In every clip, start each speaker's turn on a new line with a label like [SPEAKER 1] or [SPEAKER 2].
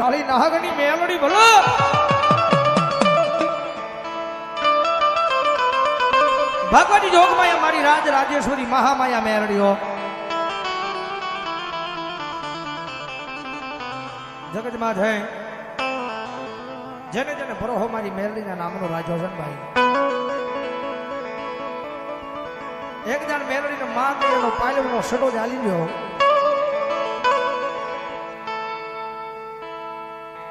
[SPEAKER 1] કાળી નાગની મેલડી બોલો ભગવતી જોગમાયા મારી રાજ રાજેશ્વરી મહામાયા મેલડીઓ જગતમાં છે જેને જેને ભરોહો મારી મેલડીના નામનો રાજો છે ભાઈ એક જણ મેલડીનો માં એનો પાયલનો સડો ચાલી ગયો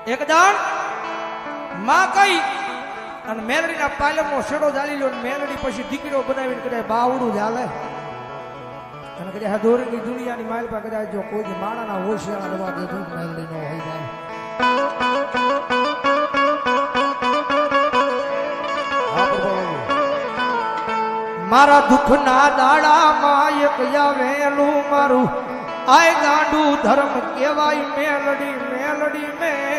[SPEAKER 1] એક જણ માં કઈ અને મેલડીના પાયલનો સડો ચાલી લ્યો મેલડી પછી દીકરો બનાવીને કદાચ બાવડું ચાલે અને કદાચ આ દોરીની દુનિયાની માલ પર કદાચ જો કોઈ માણાના હોશિયાર રવા દેતો મેલડી નો હોય જાય મારા દુઃખના દાડામાં એક આવેલું મારું આય ગાંડું ધર્મ કહેવાય મેલડી મેલડી મેલડી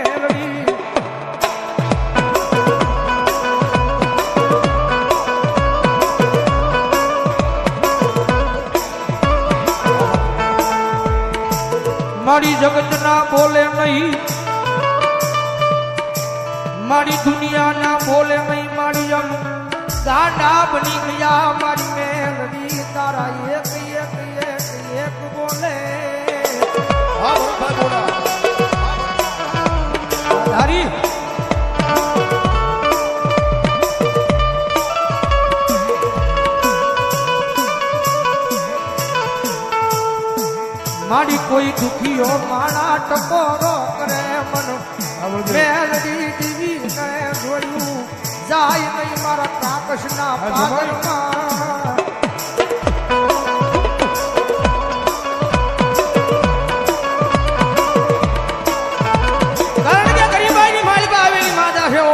[SPEAKER 1] મારી જગત ના બોલે નહીં મારી દુનિયા ના બોલે નહીં મારી જમ ગાંડા બની ગયા મારી મેલડી તારા એક એક એક એક બોલે ધારી મારી કોઈ દુખીઓ માણા ટકોરો કરે મન મેલડી દીવી ને જોયું જાય નહીં મારા કાકશના પાગલમાં કારણ કે ગરીબાઈની માલિકા આવેલી માતા છે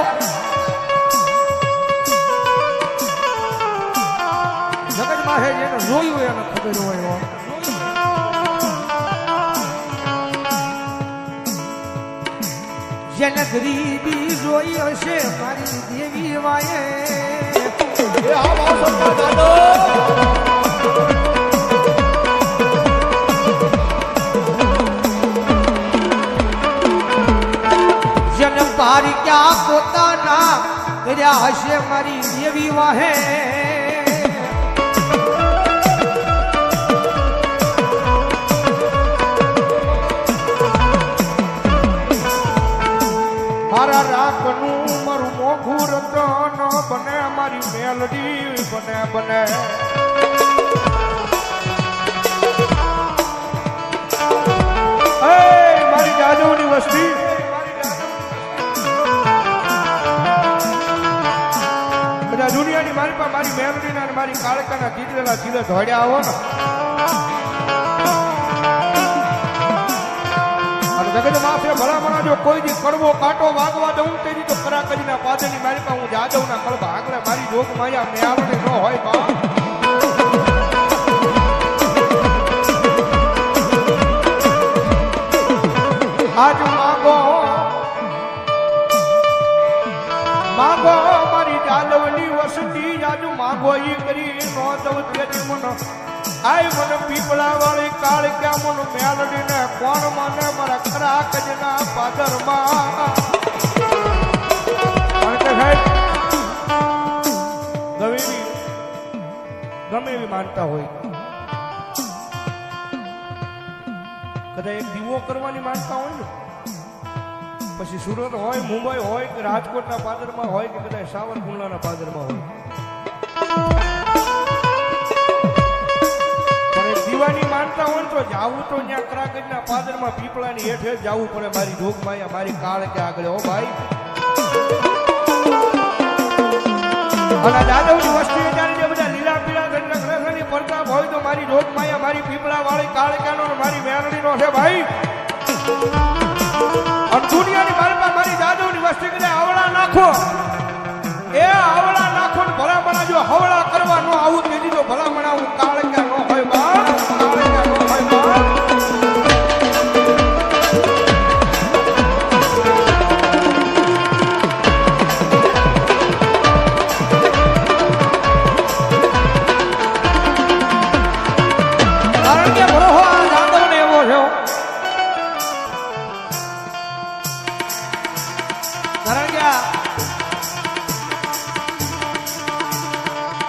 [SPEAKER 1] જગતમાં છે જેને જોયું એને ખબર હોય જેને ગરીબી જોઈ હશે મારી દેવી વાયે જેને પારી ક્યાં પોતાના કર્યા હશે મારી દેવી વાહે મારા રાખનું મારું મોઘું રતન બને મારી મેલડી બને બને મારી જાદવની વસ્તી બધા દુનિયાની મારી પાસે મારી મેલડીના અને મારી કાળકાના દીકરેલા સીધે ધોડ્યા આવો ને જગત માફે ભલામણા જો કોઈ દી કડવો કાંટો વાગવા દઉં તેની તો ખરા કરીને પાદરની મારી પાસે હું જાદવના કળભ આગળ મારી જોગ માયા મેળવણી ન હોય બા આજ માગો માગો મારી જાદવની વસતી આજ માગો ઈ કરી નો દઉં તેની મન આય મને પીપળા વાળી કાળ ક્યાં મન મેલડી ને કોણ મને મારા ખરા કજના પાદરમાં ગમે એવી માનતા હોય કદાચ એક દીવો કરવાની માનતા હોય ને પછી સુરત હોય મુંબઈ હોય કે રાજકોટના પાદરમાં હોય કે કદાચ સાવરકુંડલાના પાદરમાં હોય દીવાની માનતા હોય તો જાવું તો ત્યાં કરાગજના પાદરમાં પીપળાની હેઠે જવું પડે મારી જોગમાયા મારી કાળ કે આગળ હો ભાઈ અને દાદવની વસ્તી જ્યારે જે બધા લીલા પીળા ગણની પ્રતાપ હોય તો મારી જોગમાયા મારી પીપળા વાળી કાળ ક્યાનો મારી મેરડીનો છે ભાઈ અને દુનિયાની માલમાં મારી દાદવની વસ્તી કરે આવડા નાખો એ આવડા નાખો ને ભલામણા જો હવળા કરવા નો આવું તેની તો ભલામણા હું કાળ ક્યાં ન હોય બા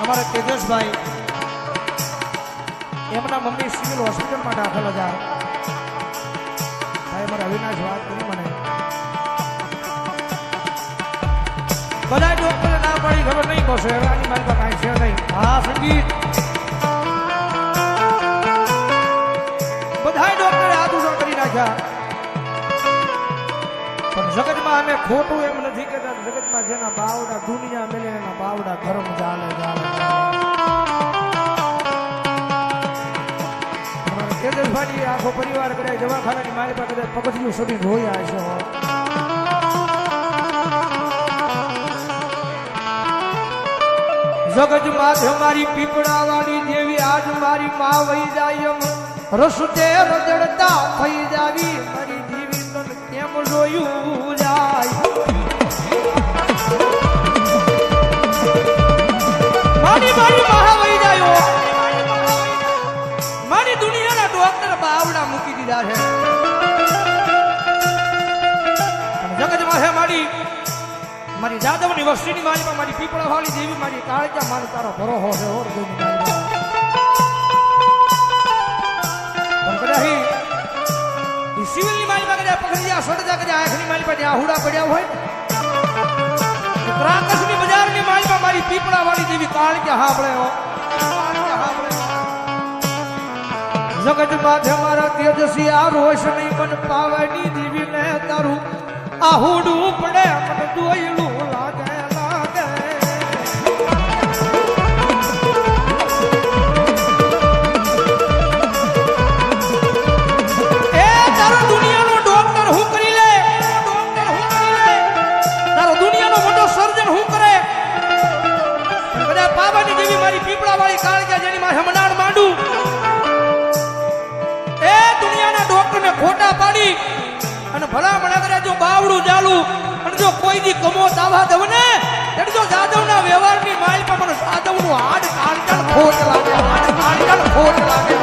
[SPEAKER 1] અમારા તેજસભાઈ એમના મમ્મી સિવિલ હોસ્પિટલમાં દાખલ હતા. ભાઈ મારા અવિનાશ વાત કરી મને બધા ડોક્ટરે ના પડી ખબર નહીં કહો શહેરાની મારી પાસે કાંઈ છે નહીં. હા સંગીત બધા ડોક્ટરે હાથ ઉછળ કરી નાખ્યા પણ જગતમાં અમે ખોટું એમ નથી કહેતા. જગતમાં જેના બાવડા દુનિયા મેલે એના બાવડા ધર્મ ચાલે ચાલે તેજસભાઈ આખો પરિવાર કદાચ દવાખાનાની મારી પાસે કદાચ પગથિયું સુધી રોયા છે. જગત માથે મારી પીપળા વાળી દેવી આજ મારી માં વહી જાય રસુતે રજડતા થઈ જાવી મારી જીવી તન કેમ જોયું જાય મારી મારી મહા વહી જાય મારી દુનિયાના ડોક્ટર બાવડા મૂકી દીધા છે. જગત માથે મારી મારી જાદવની વસ્તીની મારી મારી પીપળા વાળી દેવી મારી કાળજા માનો તારો ભરોહો છે ઓર દેવી મારી પણ કદાહી ઈ સિવિલની મારી પાસે કદાચ પકડી સડજા કદાચ આંખની મારી પાસે આહુડા પડ્યા હોય ક્રાકસની બજારની મારી મારી પીપળા વાળી દેવી કાળજા હાંભળે હો કાળજા હાંભળે જગત માથે મારા તેજસી આ રોશની મન પાવાની દેવી ને તારું આહુડું પડે મને દોયલું લાગે લાગે એ તારો દુનિયાનો ડોક્ટર હું કરી લે ડોક્ટર હું કરી લે તારો દુનિયાનો મોટો સર્જન હું કરે બધા બાબાની જેવી મારી પીપળા વાળી કાળજા જેની માથે મનાણ માંડું એ દુનિયાના ડોક્ટરને ખોટા પાડી અને ભલા મને કરે જો બાવડું ચાલુ અને જો કોઈ દી કમો દાવા દવ ને એટલે જો જાદવના વ્યવહારની માલ પર મને જાદવનું હાડ કાળજળ ખોટ લાગે હાડ કાળજળ ખોટ લાગે